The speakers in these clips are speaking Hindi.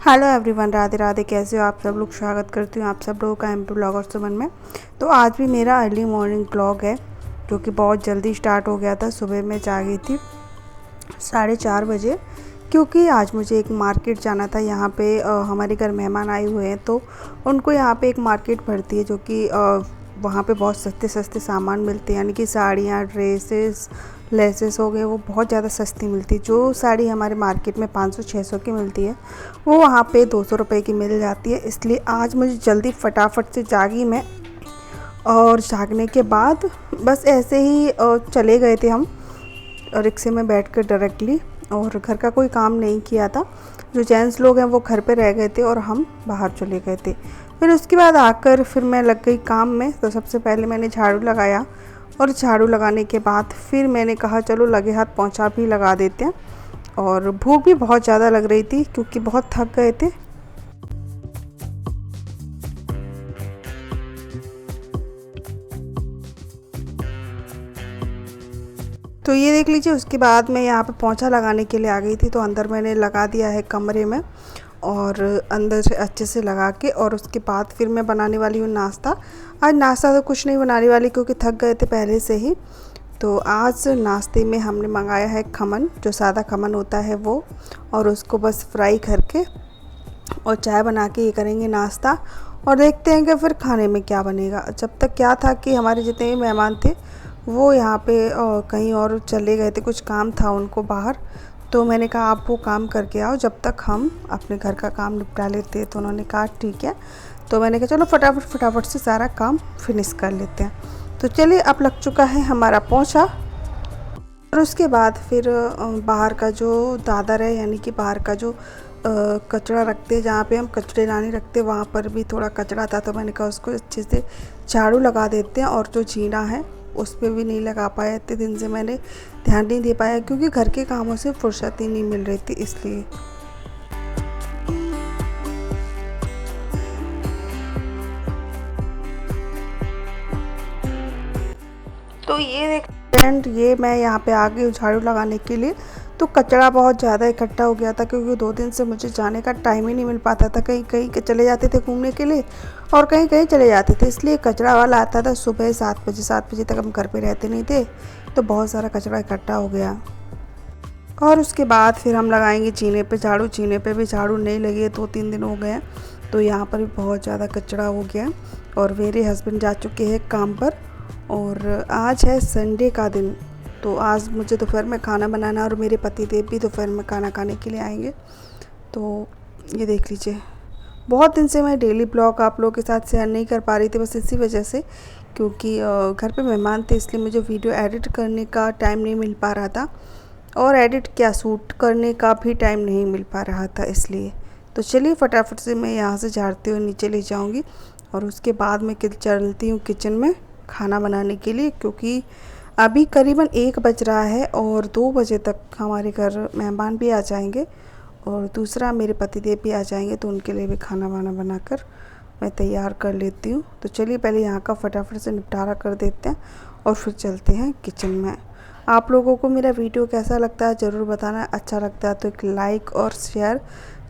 Hello everyone, Radhe Radhe. कैसे हो आप सब लोग? स्वागत करती हूँ आप सब लोगों का एम टू ब्लॉगर सुमन में। तो आज भी मेरा अर्ली मॉर्निंग ब्लॉग है जो कि बहुत जल्दी स्टार्ट हो गया था। सुबह मैं जागी थी 4:30 बजे, क्योंकि आज मुझे एक मार्केट जाना था। यहाँ पे हमारे घर मेहमान आए हुए हैं, तो उनको यहाँ पे एक मार्केट पड़ती है जो कि वहाँ पे बहुत सस्ते सस्ते सामान मिलते हैं, यानी कि साड़ियाँ, ड्रेसेस, लेसेस हो गए, वो बहुत ज़्यादा सस्ती मिलती है। जो साड़ी हमारे मार्केट में 500-600 की मिलती है, वो वहाँ पे 200 रुपये की मिल जाती है। इसलिए आज मुझे जल्दी फटाफट से जागी मैं, और जागने के बाद बस ऐसे ही चले गए थे हम रिक्शे में बैठकर डायरेक्टली, और घर का कोई काम नहीं किया था। जो जेंट्स लोग हैं वो घर पे रह गए थे और हम बाहर चले गए थे। फिर उसके बाद आकर फिर मैं लग गई काम में। तो सबसे पहले मैंने झाड़ू लगाया, और झाड़ू लगाने के बाद फिर मैंने कहा चलो लगे हाथ पोंछा भी लगा देते हैं। और भूख भी बहुत ज़्यादा लग रही थी क्योंकि बहुत थक गए थे। तो ये देख लीजिए, उसके बाद मैं यहाँ पे पोंछा लगाने के लिए आ गई थी। तो अंदर मैंने लगा दिया है कमरे में, और अंदर से अच्छे से लगा के, और उसके बाद फिर मैं बनाने वाली हूँ नाश्ता। आज नाश्ता तो कुछ नहीं बनाने वाली क्योंकि थक गए थे पहले से ही। तो आज नाश्ते में हमने मंगाया है खमन, जो सादा खमन होता है वो, और उसको बस फ्राई करके और चाय बना के ये करेंगे नाश्ता। और देखते हैं कि फिर खाने में क्या बनेगा। जब तक क्या था कि हमारे जितने भी मेहमान थे वो यहाँ पे कहीं और चले गए थे, कुछ काम था उनको बाहर। तो मैंने कहा आप वो काम करके आओ, जब तक हम अपने घर का काम निपटा लेते हैं। तो उन्होंने कहा ठीक है। तो मैंने कहा चलो फटाफट फटाफट से सारा काम फिनिश कर लेते हैं। तो चलिए, अब लग चुका है हमारा पोंछा। और उसके बाद फिर बाहर का जो दादर है, यानी कि बाहर का जो कचरा रखते हैं, जहाँ पे हम कचड़ेदानी रखते हैं, वहाँ पर भी थोड़ा कचरा था। तो मैंने कहा उसको अच्छे से झाड़ू लगा देते हैं। और जो जीना है उस पर भी नहीं लगा पाया, इतने दिन से मैंने ध्यान नहीं दे पाया क्योंकि घर के कामों से फुर्सत ही नहीं मिल रही थी, इसलिए। तो ये देख फ्रेंड, ये मैं यहाँ पे आ गई हूँ झाड़ू लगाने के लिए। तो कचरा बहुत ज़्यादा इकट्ठा हो गया था क्योंकि 2 दिन से मुझे जाने का टाइम ही नहीं मिल पाता था। कहीं कहीं चले जाते थे घूमने के लिए, और कहीं कहीं चले जाते थे। इसलिए कचरा वाला आता था सुबह 7 बजे तक हम घर पे रहते नहीं थे, तो बहुत सारा कचरा इकट्ठा हो गया। और उसके बाद फिर हम लगाएंगे जीने पे झाड़ू। जीने पे भी झाड़ू नहीं लगी है, 2-3 दिन हो गए हैं। तो यहाँ पर भी बहुत ज़्यादा कचरा हो गया। और मेरे हस्बैंड जा चुके हैं काम पर, और आज है संडे का दिन। तो आज मुझे दोपहर में खाना बनाना, और मेरे पति देव भी दोपहर में खाना खाने के लिए आएंगे। तो ये देख लीजिए, बहुत दिन से मैं डेली ब्लॉग आप लोगों के साथ शेयर नहीं कर पा रही थी, बस इसी वजह से क्योंकि घर पे मेहमान थे, इसलिए मुझे वीडियो एडिट करने का टाइम नहीं मिल पा रहा था, और एडिट क्या शूट करने का भी टाइम नहीं मिल पा रहा था, इसलिए। तो चलिए फटाफट से मैं यहाँ से झाड़ते हुए नीचे ले जाऊँगी, और उसके बाद मैं चलती हूँ किचन में खाना बनाने के लिए, क्योंकि अभी करीबन 1 बज रहा है और 2 बजे तक हमारे घर मेहमान भी आ जाएंगे, और दूसरा मेरे पतिदेव भी आ जाएंगे। तो उनके लिए भी खाना वाना बनाकर मैं तैयार कर लेती हूँ। तो चलिए पहले यहाँ का फटाफट से निपटारा कर देते हैं, और फिर चलते हैं किचन में। आप लोगों को मेरा वीडियो कैसा लगता है ज़रूर बताना। अच्छा लगता है तो एक लाइक और शेयर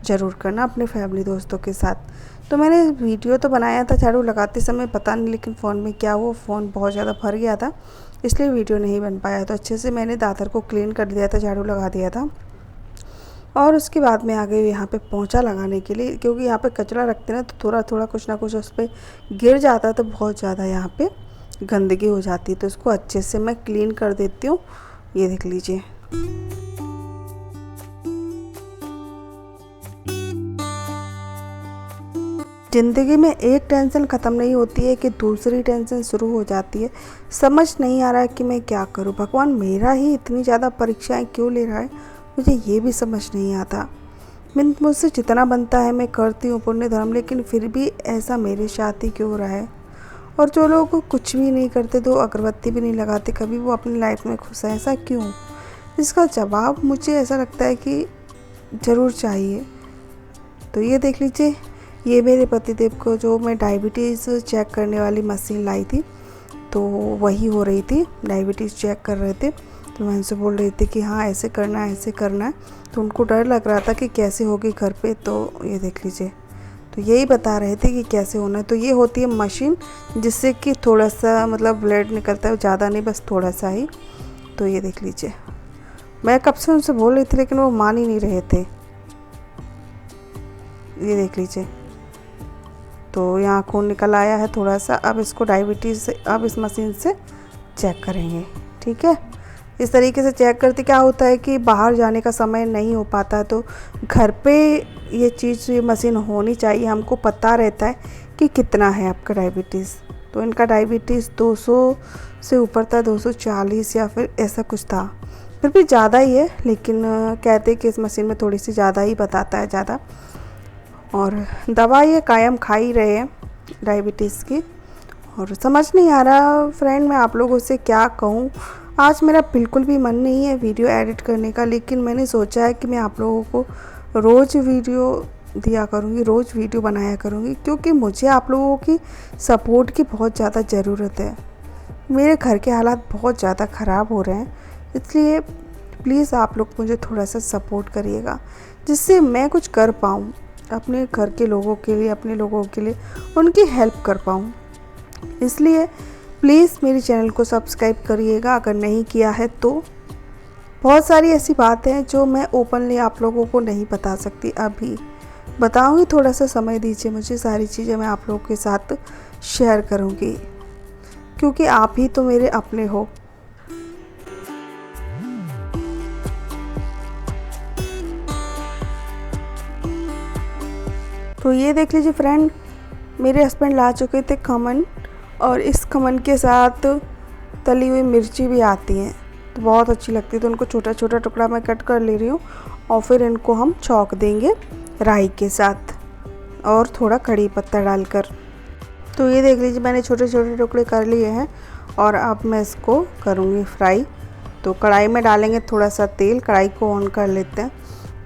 ज़रूर करना अपने फैमिली दोस्तों के साथ। तो मैंने वीडियो तो बनाया था झाड़ू लगाते समय, पता नहीं लेकिन फ़ोन में क्या हुआ, फ़ोन बहुत ज़्यादा भर गया था, इसलिए वीडियो नहीं बन पाया। तो अच्छे से मैंने दादर को क्लीन कर दिया था, झाड़ू लगा दिया था। और उसके बाद मैं आ गई यहाँ पे पोंछा लगाने के लिए, क्योंकि यहाँ पे कचरा रखते ना तो थोड़ा थोड़ा कुछ ना कुछ उस पर गिर जाता है, तो बहुत ज़्यादा यहाँ पे गंदगी हो जाती है। तो इसको अच्छे से मैं क्लीन कर देती हूँ। ये देख लीजिए। ज़िंदगी में एक टेंशन ख़त्म नहीं होती है कि दूसरी टेंशन शुरू हो जाती है। समझ नहीं आ रहा है कि मैं क्या करूँ। भगवान मेरा ही इतनी ज़्यादा परीक्षाएं क्यों ले रहा है, मुझे ये भी समझ नहीं आता। मुझसे जितना बनता है मैं करती हूँ पुण्य धर्म, लेकिन फिर भी ऐसा मेरे साथ ही क्यों हो रहा है। और जो लोग कुछ भी नहीं करते, 2 अगरबत्ती भी नहीं लगाते कभी, वो अपनी लाइफ में खुश है, ऐसा क्यों? इसका जवाब मुझे ऐसा लगता है कि ज़रूर चाहिए। तो ये देख लीजिए, ये मेरे पतिदेव को जो मैं डायबिटीज़ चेक करने वाली मशीन लाई थी, तो वही हो रही थी, डायबिटीज़ चेक कर रहे थे। तो मैं उनसे बोल रही थी कि हाँ ऐसे करना है, ऐसे करना है। तो उनको डर लग रहा था कि कैसे होगी घर पे। तो ये देख लीजिए, तो यही बता रहे थे कि कैसे होना है। तो ये होती है मशीन जिससे कि थोड़ा सा मतलब ब्लड निकलता है, ज़्यादा नहीं, बस थोड़ा सा ही। तो ये देख लीजिए, मैं कब से उनसे बोल रही थी लेकिन वो मान ही नहीं रहे थे। ये देख लीजिए, तो यहाँ खून निकल आया है थोड़ा सा। अब इसको डायबिटीज़ से अब इस मशीन से चेक करेंगे, ठीक है। इस तरीके से चेक करते क्या होता है कि बाहर जाने का समय नहीं हो पाता है, तो घर पे ये मशीन होनी चाहिए। हमको पता रहता है कि कितना है आपका डायबिटीज़। तो इनका डायबिटीज़ 200 से ऊपर था, 240 या फिर ऐसा कुछ था, फिर भी ज़्यादा ही है। लेकिन कहते हैं कि इस मशीन में थोड़ी सी ज़्यादा ही बताता है ज़्यादा। और दवा ये कायम खा ही रहे हैं डायबिटीज़ की। और समझ नहीं आ रहा फ्रेंड मैं आप लोगों से क्या कहूँ। आज मेरा बिल्कुल भी मन नहीं है वीडियो एडिट करने का, लेकिन मैंने सोचा है कि मैं आप लोगों को रोज़ वीडियो दिया करूँगी, रोज़ वीडियो बनाया करूँगी, क्योंकि मुझे आप लोगों की सपोर्ट की बहुत ज़्यादा ज़रूरत है। मेरे घर के हालात बहुत ज़्यादा ख़राब हो रहे हैं, इसलिए प्लीज़ आप लोग मुझे थोड़ा सा सपोर्ट करिएगा, जिससे मैं कुछ कर पाऊँ अपने घर के लोगों के लिए, अपने लोगों के लिए उनकी हेल्प कर पाऊँ। इसलिए प्लीज़ मेरे चैनल को सब्सक्राइब करिएगा अगर नहीं किया है तो। बहुत सारी ऐसी बातें हैं जो मैं ओपनली आप लोगों को नहीं बता सकती, अभी बताऊंगी। थोड़ा सा समय दीजिए मुझे, सारी चीज़ें मैं आप लोगों के साथ शेयर करूंगी, क्योंकि आप ही तो मेरे अपने हो। तो ये देख लीजिए फ्रेंड, मेरे हस्बैंड ला चुके थे खमन, और इस खमन के साथ तली हुई मिर्ची भी आती हैं, तो बहुत अच्छी लगती है। तो उनको छोटा छोटा टुकड़ा मैं कट कर ले रही हूँ, और फिर इनको हम छौंक देंगे राई के साथ और थोड़ा कड़ी पत्ता डालकर। तो ये देख लीजिए, मैंने छोटे छोटे टुकड़े कर लिए हैं, और अब मैं इसको करूँगी फ्राई। तो कढ़ाई में डालेंगे थोड़ा सा तेल, कढ़ाई को ऑन कर लेते हैं,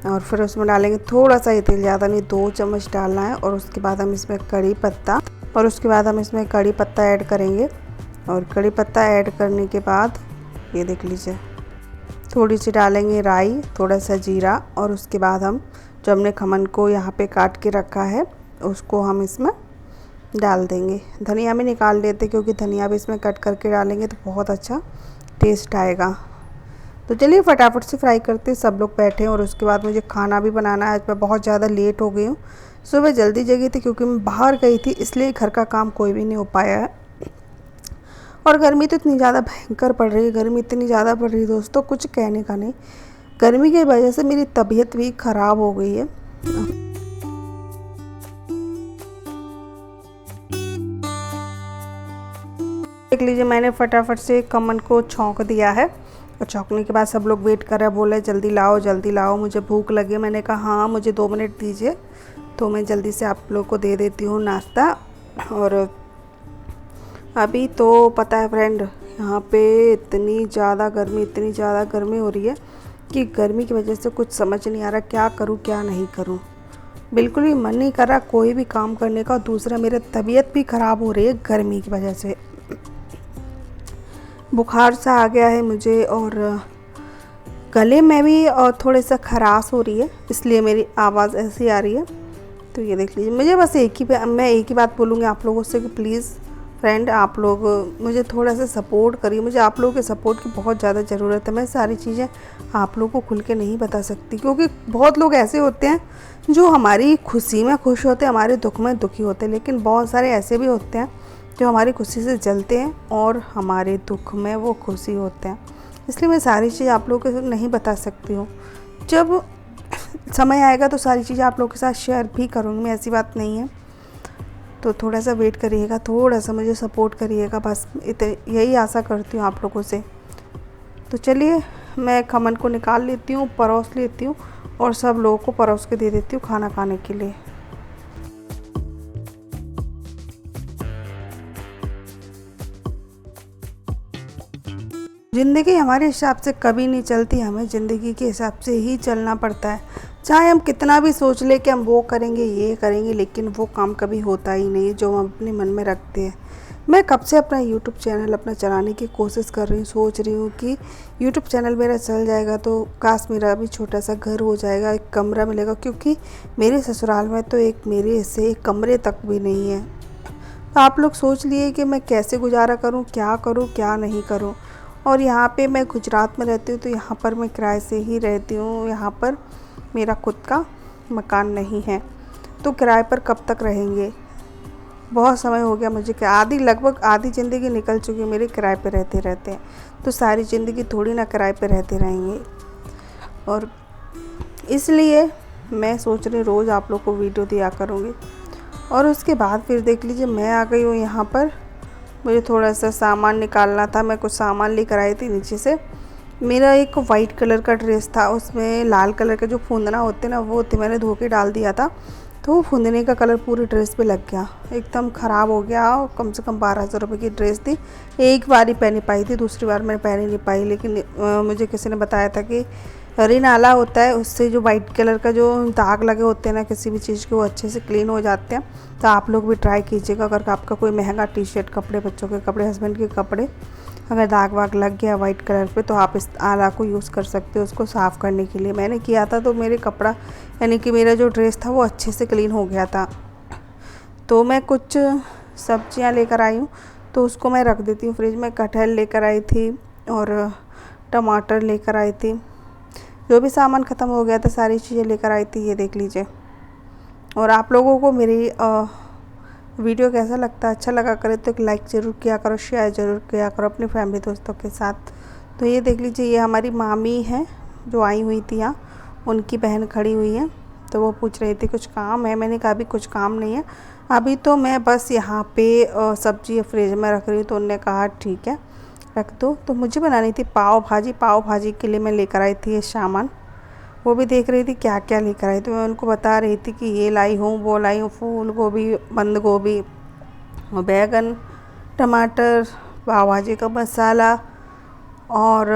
और फिर उसमें डालेंगे थोड़ा सा ही तेल, ज़्यादा नहीं, 2 चम्मच डालना है। और उसके बाद हम इसमें कड़ी पत्ता ऐड करेंगे। और कड़ी पत्ता ऐड करने के बाद ये देख लीजिए, थोड़ी सी डालेंगे राई, थोड़ा सा जीरा, और उसके बाद हम जो हमने खमन को यहाँ पे काट के रखा है उसको हम इसमें डाल देंगे। धनिया भी निकाल लेते, क्योंकि धनिया भी इसमें कट करके डालेंगे तो बहुत अच्छा टेस्ट आएगा। तो चलिए फटाफट से फ्राई करते, सब लोग बैठे हैं। और उसके बाद मुझे खाना भी बनाना है। आज मैं बहुत ज़्यादा लेट हो गई हूँ, सुबह जल्दी जगी थी क्योंकि मैं बाहर गई थी, इसलिए घर का काम कोई भी नहीं हो पाया है। और गर्मी तो इतनी ज़्यादा भयंकर पड़ रही है, गर्मी इतनी ज़्यादा पड़ रही है दोस्तों, कुछ कहने का नहीं। गर्मी की वजह से मेरी तबीयत भी ख़राब हो गई है। देख लीजिए, मैंने फटाफट से खमन को छौंक दिया है, और छौंकने के बाद सब लोग वेट कर रहे हैं, बोले जल्दी लाओ, मुझे भूख लगी। मैंने कहा हाँ मुझे 2 मिनट दीजिए, तो मैं जल्दी से आप लोग को दे देती हूँ नाश्ता। और अभी तो पता है फ्रेंड, यहाँ पे इतनी ज़्यादा गर्मी हो रही है कि गर्मी की वजह से कुछ समझ नहीं आ रहा क्या करूँ क्या नहीं करूँ। बिल्कुल भी मन नहीं कर रहा कोई भी काम करने का। दूसरा मेरी तबीयत भी ख़राब हो रही है गर्मी की वजह से, बुखार सा आ गया है मुझे, और गले में भी और थोड़े सा खराश हो रही है, इसलिए मेरी आवाज़ ऐसी आ रही है। तो ये देख लीजिए, मुझे बस मैं एक ही बात बोलूँगी आप लोगों से कि प्लीज़ फ्रेंड आप लोग मुझे थोड़ा सा सपोर्ट करिए। मुझे आप लोगों के सपोर्ट की बहुत ज़्यादा ज़रूरत है। मैं सारी चीज़ें आप लोगों को खुल के नहीं बता सकती, क्योंकि बहुत लोग ऐसे होते हैं जो हमारी खुशी में खुश होते हैं, हमारे दुख में दुखी होते हैं, लेकिन बहुत सारे ऐसे भी होते हैं जो हमारी खुशी से जलते हैं और हमारे दुख में वो खुशी होते हैं। इसलिए मैं सारी चीज़ आप लोगों को नहीं बता सकती हूँ। जब समय आएगा तो सारी चीज़ें आप लोगों के साथ शेयर भी करूँगी मैं, ऐसी बात नहीं है। तो थोड़ा सा वेट करिएगा, थोड़ा सा मुझे सपोर्ट करिएगा, बस यही आशा करती हूँ आप लोगों से। तो चलिए मैं खमन को निकाल लेती हूँ, परोस लेती हूँ, और सब लोगों को परोस के दे देती हूँ खाना खाने के लिए। ज़िंदगी हमारे हिसाब से कभी नहीं चलती, हमें ज़िंदगी के हिसाब से ही चलना पड़ता है। चाहे हम कितना भी सोच ले कि हम वो करेंगे ये करेंगे, लेकिन वो काम कभी होता ही नहीं जो हम अपने मन में रखते हैं। मैं कब से अपना यूट्यूब चैनल अपना चलाने की कोशिश कर रही हूँ, सोच रही हूँ कि यूट्यूब चैनल मेरा चल जाएगा तो काश मेरा भी छोटा सा घर हो जाएगा, एक कमरा मिलेगा, क्योंकि मेरे ससुराल में तो एक मेरे से एक कमरे तक भी नहीं है। तो आप लोग सोच लिए कि मैं कैसे गुजारा करूँ, क्या नहीं करूँ। और यहाँ पे मैं गुजरात में रहती हूँ, तो यहाँ पर मैं किराए से ही रहती हूँ। यहाँ पर मेरा खुद का मकान नहीं है, तो किराए पर कब तक रहेंगे। बहुत समय हो गया मुझे, कि लगभग आधी ज़िंदगी निकल चुकी है मेरे किराए पे रहते रहते। तो सारी ज़िंदगी थोड़ी ना किराए पे रहते रहेंगे, और इसलिए मैं सोच रही रोज़ आप लोग को वीडियो दिया करूँगी। और उसके बाद फिर देख लीजिए मैं आ गई हूँ यहाँ पर। मुझे थोड़ा सा सामान निकालना था, मैं कुछ सामान लेकर आई थी नीचे से। मेरा एक वाइट कलर का ड्रेस था, उसमें लाल कलर के जो फूंदना होते ना वो थे, मैंने धो के डाल दिया था, तो वो फूंदने का कलर पूरे ड्रेस पे लग गया, एकदम ख़राब हो गया। कम से कम 1200 रुपये की ड्रेस थी, एक बार ही पहन पाई थी, दूसरी बार मैंने पहन ही नहीं पाई। लेकिन मुझे किसी ने बताया था कि रिनाला होता है, उससे जो वाइट कलर का जो दाग लगे होते हैं ना किसी भी चीज़ के, वो अच्छे से क्लीन हो जाते हैं। तो आप लोग भी ट्राई कीजिएगा, अगर आपका कोई महंगा टी शर्ट कपड़े, बच्चों के कपड़े, हस्बैंड के कपड़े, अगर दाग वाग लग गया वाइट कलर पे, तो आप इस आला को यूज़ कर सकते हो उसको साफ़ करने के लिए। मैंने किया था तो मेरे कपड़ा यानी कि मेरा जो ड्रेस था वो अच्छे से क्लीन हो गया था। तो मैं कुछ सब्जियां लेकर आई हूँ, तो उसको मैं रख देती हूँ फ्रिज में। कटहल लेकर आई थी और टमाटर लेकर आई थी, जो भी सामान ख़त्म हो गया था सारी चीज़ें लेकर आई थी, ये देख लीजिए। और आप लोगों को मेरी वीडियो कैसा लगता है, अच्छा लगा करे तो एक लाइक ज़रूर किया करो, शेयर ज़रूर किया करो अपनी फैमिली दोस्तों के साथ। तो ये देख लीजिए, ये हमारी मामी है जो आई हुई थी यहाँ, उनकी बहन खड़ी हुई है। तो वो पूछ रही थी कुछ काम है, मैंने कहा अभी कुछ काम नहीं है, अभी तो मैं बस यहाँ पे सब्ज़ी फ्रिज में रख रही हूँ। तो उनने कहा ठीक है रख दो। तो मुझे बनानी थी पाव भाजी के लिए मैं लेकर आई थी ये सामान। वो भी देख रही थी क्या क्या लेकर आई, तो मैं उनको बता रही थी कि ये लाई हूँ, वो लाई हूँ, फूल गोभी, बंद गोभी, बैगन, टमाटर, पाव भाजी का मसाला, और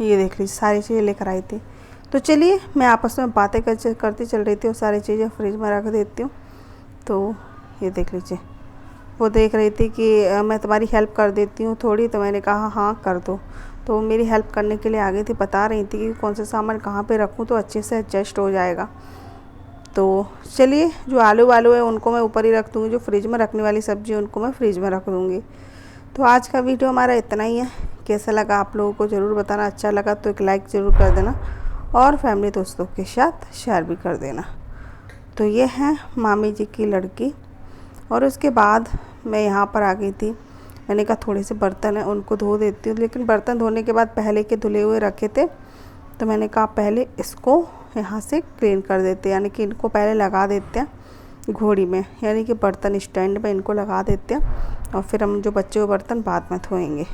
ये देख लीजिए सारी चीज़ें लेकर आई थी। तो चलिए मैं आपस में बातें करती चल रही थी और सारी चीज़ें फ्रिज में रख देती हूँ। तो ये देख लीजिए, वो देख रही थी कि मैं तुम्हारी हेल्प कर देती हूँ थोड़ी, तो मैंने कहा हाँ कर दो। तो वो मेरी हेल्प करने के लिए आ गई थी, बता रही थी कि कौन सा सामान कहाँ पे रखूँ तो अच्छे से एडजस्ट हो जाएगा। तो चलिए जो आलू वालू है उनको मैं ऊपर ही रख दूँगी, जो फ्रिज में रखने वाली सब्ज़ी उनको मैं फ्रिज में रख दूँगी। तो आज का वीडियो हमारा इतना ही है। कैसा लगा आप लोगों को ज़रूर बताना, अच्छा लगा तो एक लाइक ज़रूर कर देना और फैमिली दोस्तों के साथ शेयर भी कर देना। तो ये है मामी जी की लड़की। और उसके बाद मैं यहाँ पर आ गई थी, मैंने कहा थोड़े से बर्तन हैं उनको धो देती हूँ। लेकिन बर्तन धोने के बाद पहले के धुले हुए रखे थे, तो मैंने कहा पहले इसको यहाँ से क्लीन कर देते, यानी कि इनको पहले लगा देते हैं घोड़ी में, यानी कि बर्तन स्टैंड में इनको लगा देते हैं, और फिर हम जो बच्चे हुए बर्तन बाद में धोएंगे।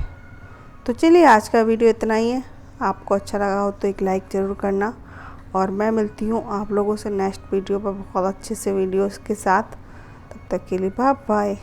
तो चलिए आज का वीडियो इतना ही है। आपको अच्छा लगा हो तो एक लाइक ज़रूर करना, और मैं मिलती हूँ आप लोगों से नेक्स्ट वीडियो पर बहुत अच्छे से वीडियोज़ के साथ। तब तक के लिए बाय बाय।